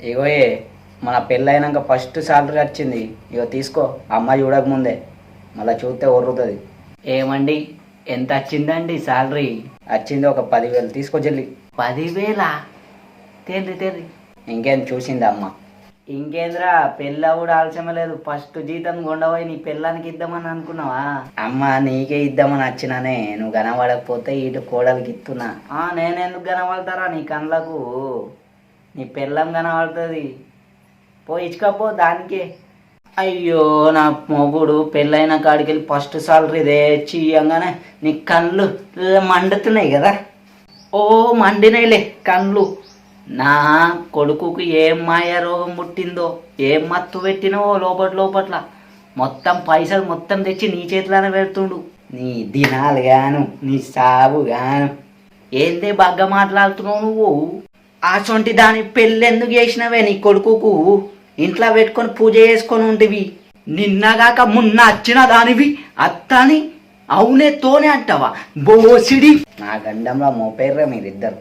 ఇగోయే మన పెళ్ళైనాక first salary వచ్చింది. ఇగో తీసుకో, అమ్మాయి చూడక ముందే మళ్ళీ చూస్తే ఒర్రుతుంది. ఏమండి, ఎంత వచ్చిందండి సాలరీ? వచ్చింది ఒక 10,000. తీసుకో జల్లి. 10,000? తేరి తేరి. ఇంకేం చూసింది అమ్మ? ఇంకేంద్రా, పెళ్ళ కూడా ఆలస్యం లేదు. ఫస్ట్ జీతం కొండపోయి నీ పెళ్ళానికి ఇద్దామని అనుకున్నావా? అమ్మ నీకే ఇద్దామని వచ్చినానే, నువ్వు కనబడకపోతే ఇటు కోడలికి ఇస్తున్నా. నేనెందుకు కనబడతారా నీ కళ్ళకు? నీ పెళ్ళం కనబడుతుంది, పోయి ఇచ్చుకపో దానికే. అయ్యో నా మొగుడు పెళ్ళైన కాడికి వెళ్ళి ఫస్ట్ సాలరీ తెచ్చి ఇవ్వగానే నీ కళ్ళు మండుతున్నాయి కదా. ఓ మండినాయిలే కళ్ళు. నా కొడుకుకు ఏం మాయ రోగం పుట్టిందో, ఏం మత్తు పెట్టినవో లోపట్ల మొత్తం పైసలు మొత్తం తెచ్చి నీ చేతిలోనే పెడుతుండు. నీ దినాలు గాను, నీ సాగు గాను. ఏందే బాగా మాట్లాడుతున్నావు నువ్వు? అసొంటి దాని పెళ్ళెందుకు చేసినవే నీ కొడుకుకు? ఇంట్లో పెట్టుకొని పూజ చేసుకొని ఉంటివి. నిన్నగాక మొన్న వచ్చిన దానివి అత్తని అవునే తోనే అంటావా? బోసిడి. నా గండంలో మోపేర్రా మీరిద్దరు.